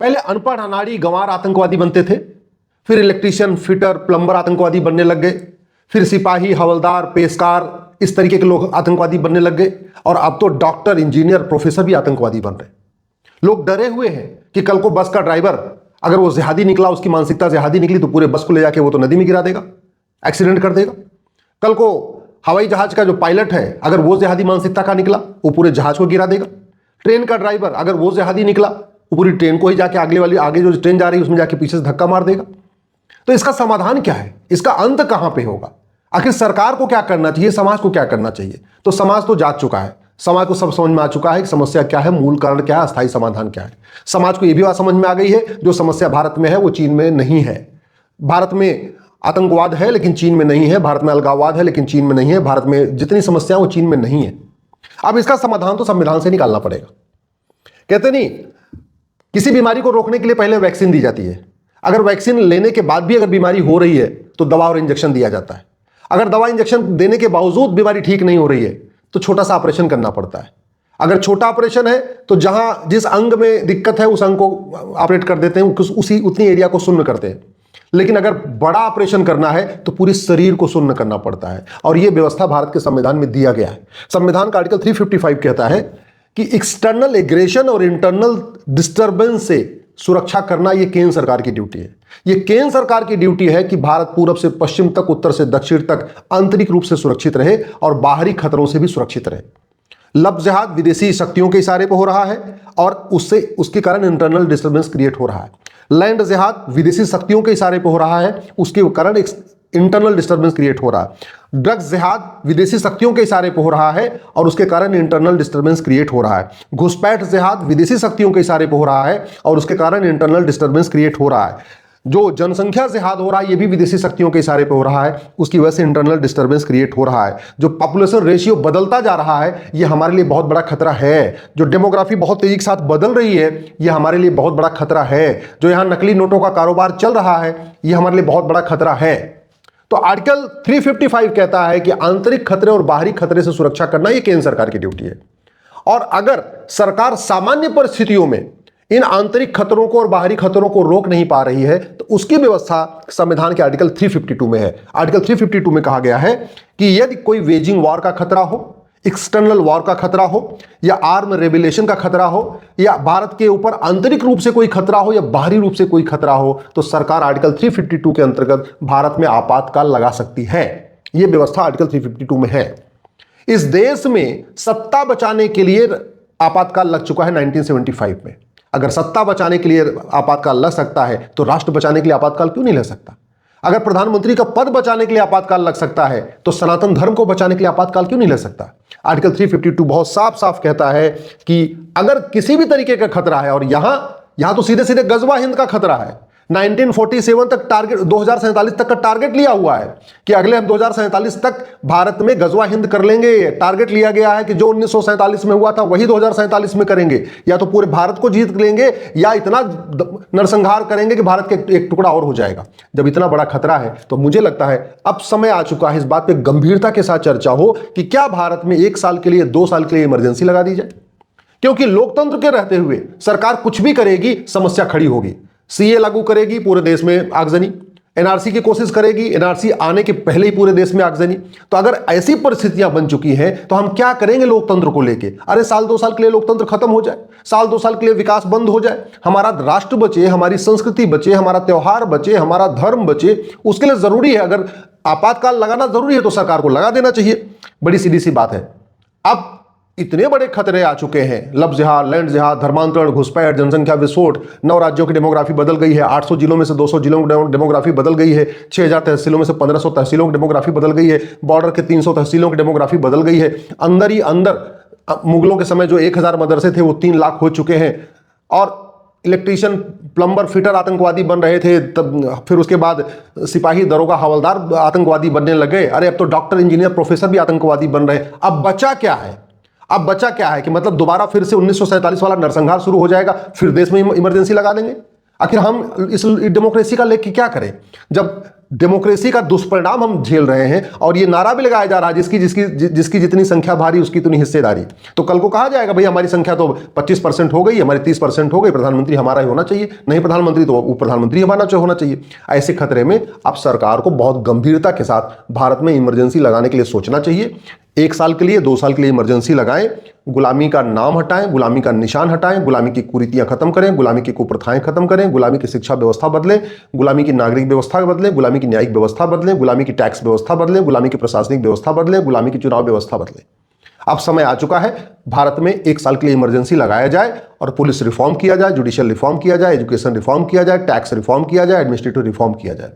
पहले अनपढ़ अनाड़ी गंवार आतंकवादी बनते थे, फिर इलेक्ट्रीशियन, फिटर, प्लम्बर आतंकवादी बनने लग गए, फिर सिपाही, हवलदार, पेशकार, इस तरीके के लोग आतंकवादी बनने लग गए, और अब तो डॉक्टर, इंजीनियर, प्रोफेसर भी आतंकवादी बन रहे। लोग डरे हुए हैं कि कल को बस का ड्राइवर अगर वो जिहादी निकला, उसकी मानसिकता जिहादी निकली, तो पूरे बस को ले जाके वो तो नदी में गिरा देगा, एक्सीडेंट कर देगा। कल को हवाई जहाज का जो पायलट है, अगर वो जिहादी मानसिकता का निकला, वो पूरे जहाज को गिरा देगा। ट्रेन का ड्राइवर अगर वो जिहादी निकला, वो पूरी ट्रेन को ही जाके आगे जो ट्रेन जा रही है उसमें जाके पीछे से धक्का मार देगा। तो इसका समाधान क्या है? इसका अंत कहां पे होगा? आखिर सरकार को क्या करना चाहिए, समाज को क्या करना चाहिए? तो समाज तो जाग चुका है, समाज को सब समझ में आ चुका है कि समस्या क्या है, मूल कारण क्या है, अस्थायी समाधान क्या है। समाज को यह भी बात समझ में आ गई है, जो समस्या भारत में है वो चीन में नहीं है। भारत में आतंकवाद है लेकिन चीन में नहीं है, भारत में अलगाववाद है लेकिन चीन में नहीं है, भारत में जितनी समस्या वो चीन में नहीं है। अब इसका समाधान तो संविधान से निकालना पड़ेगा। कहते नहीं, किसी बीमारी को रोकने के लिए पहले वैक्सीन दी जाती है, अगर वैक्सीन लेने के बाद भी अगर बीमारी हो रही है तो दवा और इंजेक्शन दिया जाता है। अगर दवा इंजेक्शन देने के बावजूद बीमारी ठीक नहीं हो रही है तो छोटा सा ऑपरेशन करना पड़ता है। अगर छोटा ऑपरेशन है तो जहां जिस अंग में दिक्कत है उस अंग को ऑपरेट कर देते हैं, उतनी एरिया को शून्य करते हैं। लेकिन अगर बड़ा ऑपरेशन करना है तो पूरे शरीर को शून्य करना पड़ता है, और यह व्यवस्था भारत के संविधान में दिया गया है। संविधान का आर्टिकल 355 कहता है कि एक्सटर्नल एग्रेशन और इंटरनल डिस्टर्बेंस से सुरक्षा करना यह केंद्र सरकार की ड्यूटी है। यह केंद्र सरकार की ड्यूटी है कि भारत पूरब से पश्चिम तक, उत्तर से दक्षिण तक आंतरिक रूप से सुरक्षित रहे और बाहरी खतरों से भी सुरक्षित रहे। लब जिहाद विदेशी शक्तियों के इशारे पर हो रहा है और उसके कारण इंटरनल डिस्टर्बेंस क्रिएट हो रहा है। लैंड जिहाद विदेशी शक्तियों के इशारे पर हो रहा है, उसके कारण इंटरनल डिस्टर्बेंस क्रिएट हो रहा है। ड्रग्स जिहाद विदेशी शक्तियों के इशारे पर हो रहा है और उसके कारण इंटरनल डिस्टर्बेंस क्रिएट हो रहा है। घुसपैठ जिहाद विदेशी शक्तियों के इशारे पर हो रहा है और उसके कारण इंटरनल डिस्टर्बेंस क्रिएट हो रहा है। जो जनसंख्या जिहाद हो रहा है, ये भी विदेशी शक्तियों के इशारे पर हो रहा है, उसकी वजह से इंटरनल डिस्टर्बेंस क्रिएट हो रहा है। जो पॉपुलेशन रेशियो बदलता जा रहा है, ये हमारे लिए बहुत बड़ा खतरा है। जो डेमोग्राफी बहुत तेजी के साथ बदल रही है, ये हमारे लिए बहुत बड़ा खतरा है। जो यहाँ नकली नोटों का कारोबार चल रहा है, ये हमारे लिए बहुत बड़ा खतरा है। तो आर्टिकल 355 कहता है कि आंतरिक खतरे और बाहरी खतरे से सुरक्षा करना ये केंद्र सरकार की ड्यूटी है। और अगर सरकार सामान्य परिस्थितियों में इन आंतरिक खतरों को और बाहरी खतरों को रोक नहीं पा रही है तो उसकी व्यवस्था संविधान के आर्टिकल 352 में है। आर्टिकल 352 में कहा गया है कि यदि कोई वेजिंग वॉर का खतरा हो, एक्सटर्नल वॉर का खतरा हो, या आर्म रेबेलेशन का खतरा हो, या भारत के ऊपर आंतरिक रूप से कोई खतरा हो या बाहरी रूप से कोई खतरा हो, तो सरकार आर्टिकल 352 के अंतर्गत भारत में आपातकाल लगा सकती है। यह व्यवस्था आर्टिकल 352 में है। इस देश में सत्ता बचाने के लिए आपातकाल लग चुका है 1975 में। अगर सत्ता बचाने के लिए आपातकाल लग सकता है तो राष्ट्र बचाने के लिए आपातकाल क्यों नहीं लग सकता? अगर प्रधानमंत्री का पद बचाने के लिए आपातकाल लग सकता है तो सनातन धर्म को बचाने के लिए आपातकाल क्यों नहीं लग सकता? आर्टिकल 352 बहुत साफ साफ कहता है कि अगर किसी भी तरीके का खतरा है, और यहां तो सीधे सीधे गजवा हिंद का खतरा है। 1947 तक टारगेट, 2047 तक का टारगेट लिया हुआ है कि अगले हम 2047 तक भारत में गजवा हिंद कर लेंगे। टारगेट लिया गया है कि जो 1947 में हुआ था वही 2047 में करेंगे। या तो पूरे भारत को जीत लेंगे या इतना नरसंहार करेंगे कि भारत के एक टुकड़ा और हो जाएगा। जब इतना बड़ा खतरा है तो मुझे लगता है अब समय आ चुका है इस बात पर गंभीरता के साथ चर्चा हो कि क्या भारत में 1 साल के लिए, 2 साल के लिए इमरजेंसी लगा दी जाए। क्योंकि लोकतंत्र के रहते हुए सरकार कुछ भी करेगी, समस्या खड़ी होगी। सीए लागू करेगी, पूरे देश में आगजनी। एनआरसी की कोशिश करेगी, एनआरसी आने के पहले ही पूरे देश में आगजनी। तो अगर ऐसी परिस्थितियां बन चुकी हैं तो हम क्या करेंगे लोकतंत्र को लेके? अरे साल 2 साल के लिए लोकतंत्र खत्म हो जाए, साल 2 साल के लिए विकास बंद हो जाए, हमारा राष्ट्र बचे, हमारी संस्कृति बचे, हमारा त्योहार बचे, हमारा धर्म बचे। उसके लिए जरूरी है, अगर आपातकाल लगाना जरूरी है तो सरकार को लगा देना चाहिए। बड़ी सीधी सी बात है। अब इतने बड़े खतरे आ चुके हैं, लब जिहाद, लैंड जिहाद, धर्मांतरण, घुसपैठ, जनसंख्या विस्फोट, 9 राज्यों की डेमोग्राफी बदल गई है, 800 जिलों में से 200 जिलों की डेमोग्राफी बदल गई है, 6000 तहसीलों में से 1500 तहसीलों की डेमोग्राफी बदल गई है, बॉर्डर के 300 तहसीलों की डेमोग्राफी बदल गई है। अंदर ही अंदर मुगलों के समय जो 1000 मदरसे थे वो 3 लाख हो चुके हैं। और इलेक्ट्रीशियन, प्लम्बर, फिटर आतंकवादी बन रहे थे, तब फिर उसके बाद सिपाही, दरोगा, हवलदार आतंकवादी बनने लगे। अरे अब तो डॉक्टर, इंजीनियर, प्रोफेसर भी आतंकवादी बन रहे हैं। अब बचा क्या है? अब बचा क्या है कि मतलब दोबारा फिर से 1947 वाला नरसंहार शुरू हो जाएगा, फिर देश में इमरजेंसी लगा देंगे। आखिर हम इस डेमोक्रेसी का लेके क्या करें? जब डेमोक्रेसी का दुष्परिणाम हम झेल रहे हैं। और ये नारा भी लगाया जा रहा है, जिसकी जिसकी जिसकी जितनी संख्या भारी उसकी उतनी हिस्सेदारी। तो कल को कहा जाएगा भाई हमारी संख्या तो 25% हो गई, हमारी 30% हो गई, प्रधानमंत्री हमारा ही होना चाहिए। नहीं प्रधानमंत्री तो वो प्रधानमंत्री हमारा होना चाहिए। ऐसे खतरे में अब सरकार को बहुत गंभीरता के साथ भारत में इमरजेंसी लगाने के लिए सोचना चाहिए। 1 साल के लिए, 2 साल के लिए इमरजेंसी लगाएं, गुलामी का नाम हटाएं, गुलामी का निशान हटाएं, गुलामी की कुरीतियां खत्म करें, गुलामी की कुप्रथाएं खत्म करें, गुलामी की शिक्षा व्यवस्था बदलें, गुलामी की नागरिक व्यवस्था बदलें, गुलामी की न्यायिक व्यवस्था बदलें, गुलामी की टैक्स व्यवस्था बदलें, गुलामी की प्रशासनिक व्यवस्था बदलें, गुलामी की चुनाव व्यवस्था बदलें। अब समय आ चुका है, भारत में 1 साल के लिए इमरजेंसी लगाया जाए और पुलिस रिफॉर्म किया जाए, जुडिशियल रिफॉर्म किया जाए, एजुकेशन रिफॉर्म किया जाए, टैक्स रिफॉर्म किया जाए, एडमिनिस्ट्रेटिव रिफॉर्म किया जाए।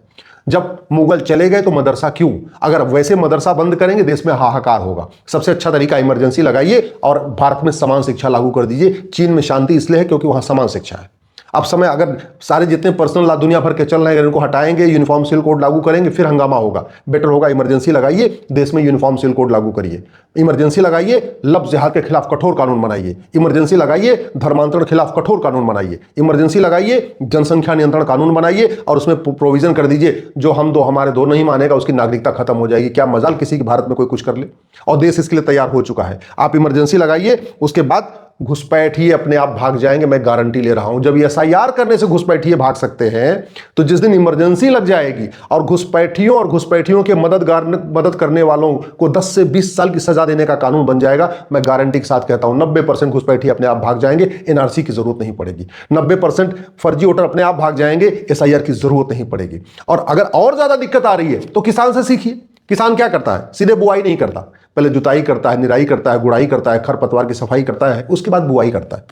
जब मुगल चले गए तो मदरसा क्यों? अगर वैसे मदरसा बंद करेंगे देश में हाहाकार होगा। सबसे अच्छा तरीका इमरजेंसी लगाइए और भारत में समान शिक्षा लागू कर दीजिए। चीन में शांति इसलिए है क्योंकि वहां समान शिक्षा है। अब समय, अगर सारे जितने पर्सनल लॉ दुनिया भर के चल रहे हैं इनको हटाएंगे, यूनिफॉर्म सिविल कोड लागू करेंगे, फिर हंगामा होगा। बेटर होगा इमरजेंसी लगाइए, देश में यूनिफॉर्म सिविल कोड लागू करिए। इमरजेंसी लगाइए, लफ्ज़ जिहाद के खिलाफ कठोर कानून बनाइए। इमरजेंसी लगाइए, धर्मांतरण के खिलाफ कठोर कानून बनाइए। इमरजेंसी लगाइए, जनसंख्या नियंत्रण कानून बनाइए और उसमें प्रोविजन कर दीजिए जो हम दो हमारे दो नहीं मानेगा उसकी नागरिकता खत्म हो जाएगी। क्या मजाल किसी के भारत में कोई कुछ कर ले, और देश इसके लिए तैयार हो चुका है। आप इमरजेंसी लगाइए, उसके बाद घुसपैठिए अपने आप भाग जाएंगे, मैं गारंटी ले रहा हूं। जब एसआईआर करने से घुसपैठिए भाग सकते हैं तो जिस दिन इमरजेंसी लग जाएगी और घुसपैठियों के मदद करने वालों को 10 से 20 साल की सजा देने का कानून बन जाएगा, मैं गारंटी के साथ कहता हूं 90% घुसपैठिए अपने आप भाग जाएंगे, एनआरसी की जरूरत नहीं पड़ेगी। 90% फर्जी वोटर अपने आप भाग जाएंगे, एसआईआर की जरूरत नहीं पड़ेगी। और अगर और ज्यादा दिक्कत आ रही है तो किसान से सीखिए। किसान क्या करता है? सीधे बुआई नहीं करता, पहले जुताई करता है, निराई करता है, गुड़ाई करता है, खरपतवार की सफाई करता है, उसके बाद बुआई करता है।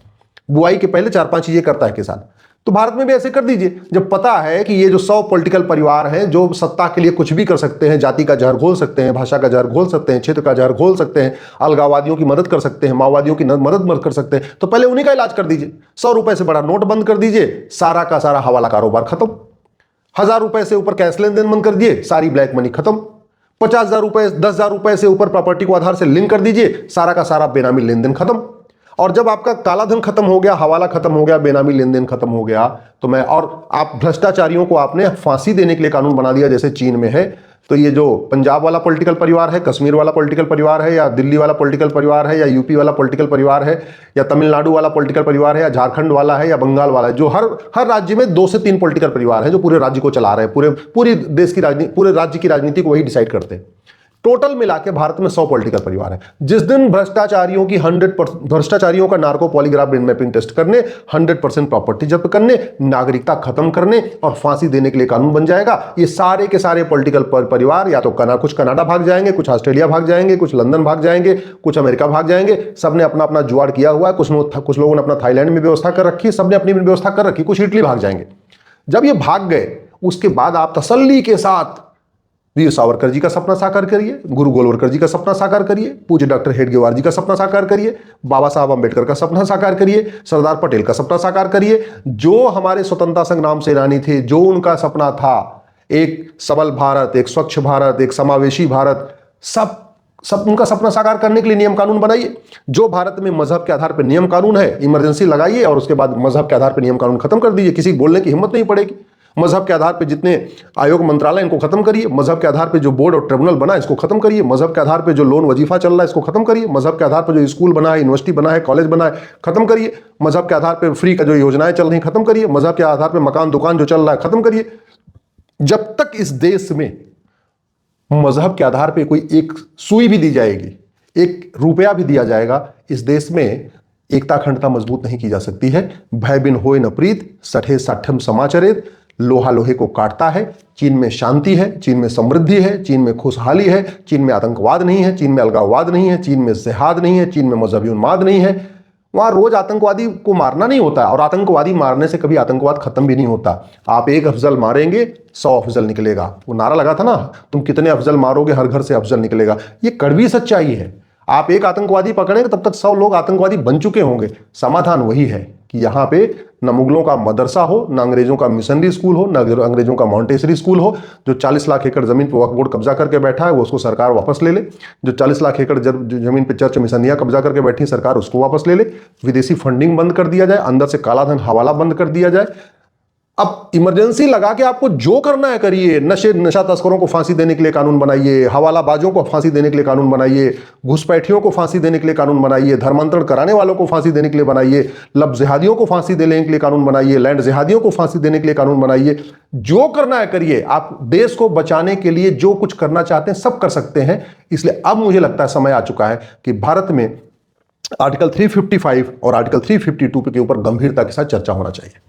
बुआई के पहले 4-5 चीजें करता है किसान। तो भारत में भी ऐसे कर दीजिए। जब पता है कि ये जो 100 पॉलिटिकल परिवार हैं जो सत्ता के लिए कुछ भी कर सकते हैं, जाति का जहर घोल सकते हैं, भाषा का जहर घोल सकते हैं, क्षेत्र का जहर घोल सकते हैं, अलगाववादियों की मदद कर सकते हैं, माओवादियों की मदद कर सकते हैं, तो पहले उन्हीं का इलाज कर दीजिए। 100 रुपए से बड़ा नोट बंद कर दीजिए, सारा का सारा हवाला कारोबार खत्म। 1000 रुपए से ऊपर कैश लेन देन बंद कर दिए, सारी ब्लैक मनी खत्म। 50,000 रुपए, 10,000 रुपए से ऊपर प्रॉपर्टी को आधार से लिंक कर दीजिए, सारा का सारा बेनामी लेन देन खत्म। और जब आपका काला धन खत्म हो गया, हवाला खत्म हो गया, बेनामी लेन देन खत्म हो गया, तो मैं और आप भ्रष्टाचारियों को आपने फांसी देने के लिए कानून बना दिया जैसे चीन में है। तो ये जो पंजाब वाला पॉलिटिकल परिवार है, कश्मीर वाला पॉलिटिकल परिवार है, या दिल्ली वाला पॉलिटिकल परिवार है, या यूपी वाला पॉलिटिकल परिवार है, या तमिलनाडु वाला पॉलिटिकल परिवार है, या झारखंड वाला है, या बंगाल वाला है, जो हर राज्य में 2 से 3 पॉलिटिकल परिवार है जो पूरे राज्य को चला रहे हैं, पूरे देश की राजनीति, पूरे राज्य की राजनीति को वही डिसाइड करते हैं। टोटल मिला के भारत में 100 पॉलिटिकल परिवार है। जिस दिन भ्रष्टाचारियों का narco polygraph brain mapping test करने, 100% प्रॉपर्टी जब्त करने, नागरिकता खत्म करने और फांसी देने के लिए कानून बन जाएगा, ये सारे के सारे पॉलिटिकल परिवार या तो कुछ कनाडा भाग जाएंगे, कुछ ऑस्ट्रेलिया भाग जाएंगे, कुछ लंदन भाग जाएंगे, कुछ अमेरिका भाग जाएंगे। सबने अपना अपना जुगाड़ किया हुआ है। कुछ लोगों ने अपना थाईलैंड में व्यवस्था कर रखी है, सबने अपनी व्यवस्था कर रखी, कुछ इटली भाग जाएंगे। जब ये भाग गए उसके बाद आप तसल्ली के साथ वीर सावरकर जी का सपना साकार करिए, गुरु गोलवलकर जी का सपना साकार करिए, पूज्य डॉक्टर हेडगेवार जी का सपना साकार करिए, बाबा साहब अंबेडकर का सपना साकार करिए, सरदार पटेल का सपना साकार करिए। जो हमारे स्वतंत्रता संग्राम सेनानी थे, जो उनका सपना था एक सबल भारत, एक स्वच्छ भारत, एक समावेशी भारत, सब उनका सपना साकार करने के लिए नियम कानून बनाइए। जो भारत में मजहब के आधार पर नियम कानून है, इमरजेंसी लगाइए और उसके बाद मजहब के आधार पर नियम कानून खत्म कर दीजिए। किसी बोलने की हिम्मत नहीं पड़ेगी। मजहब के आधार पर जितने आयोग मंत्रालय इनको खत्म करिए। मजहब के आधार पर जो बोर्ड और ट्रिब्यूनल बना इसको खत्म करिए। मजहब के आधार पर जो लोन वजीफा चल रहा है इसको खत्म करिए। मजहब के आधार पर जो स्कूल बना है, यूनिवर्सिटी बना है, कॉलेज बना है, खत्म करिए। मजहब के आधार पर फ्री का जो योजनाएं चल रही खत्म करिए। मजहब के आधार पर मकान दुकान जो चल रहा है खत्म करिए। जब तक इस देश में मजहब के आधार पर कोई एक सुई भी दी जाएगी, एक रुपया भी दिया जाएगा, इस देश में एकता अखंडता मजबूत नहीं की जा सकती है। भय बिन होए न प्रीत, सठे साठम समाचरित, लोहा लोहे को काटता है। चीन में शांति है, चीन में समृद्धि है, चीन में खुशहाली है, चीन में आतंकवाद नहीं है, चीन में अलगाववाद नहीं है, चीन में जिहाद नहीं है, चीन में मजहबी उन्माद नहीं है। वहां रोज आतंकवादी को मारना नहीं होता और आतंकवादी मारने से कभी आतंकवाद खत्म भी नहीं होता। आप एक अफजल मारेंगे 100 अफजल निकलेगा। वो नारा लगा था ना, तुम कितने अफजल मारोगे हर घर से अफजल निकलेगा। ये कड़वी सच्चाई है। आप एक आतंकवादी पकड़ेंगे तब तक 100 लोग आतंकवादी बन चुके होंगे। समाधान वही है कि यहाँ पे न मुगलों का मदरसा हो, न अंग्रेजों का मिशनरी स्कूल हो, न अंग्रेजों का मॉन्टेसरी स्कूल हो। जो 40 लाख एकड़ जमीन पर वक्फ बोर्ड कब्जा करके बैठा है वो उसको सरकार वापस ले ले। जो 40 लाख एकड़ जमीन पर चर्च मिशनियाँ कब्जा करके बैठी सरकार उसको वापस ले ले। विदेशी फंडिंग बंद कर दिया जाए, अंदर से काला धन हवाला बंद कर दिया जाए। अब इमरजेंसी लगा के आपको जो करना है करिए। नशा तस्करों को फांसी देने के लिए कानून बनाइए, हवालाबाजों को फांसी देने के लिए कानून बनाइए, घुसपैठियों को फांसी देने के लिए कानून बनाइए, धर्मांतरण कराने वालों को फांसी देने के लिए बनाइए, लब जिहादियों को फांसी देने के लिए कानून बनाइए, लैंड जिहादियों को फांसी देने के लिए कानून बनाइए। जो करना है करिए। आप देश को बचाने के लिए जो कुछ करना चाहते हैं सब कर सकते हैं। इसलिए अब मुझे लगता है समय आ चुका है कि भारत में आर्टिकल 355 और आर्टिकल 352 के ऊपर गंभीरता के साथ चर्चा होना चाहिए।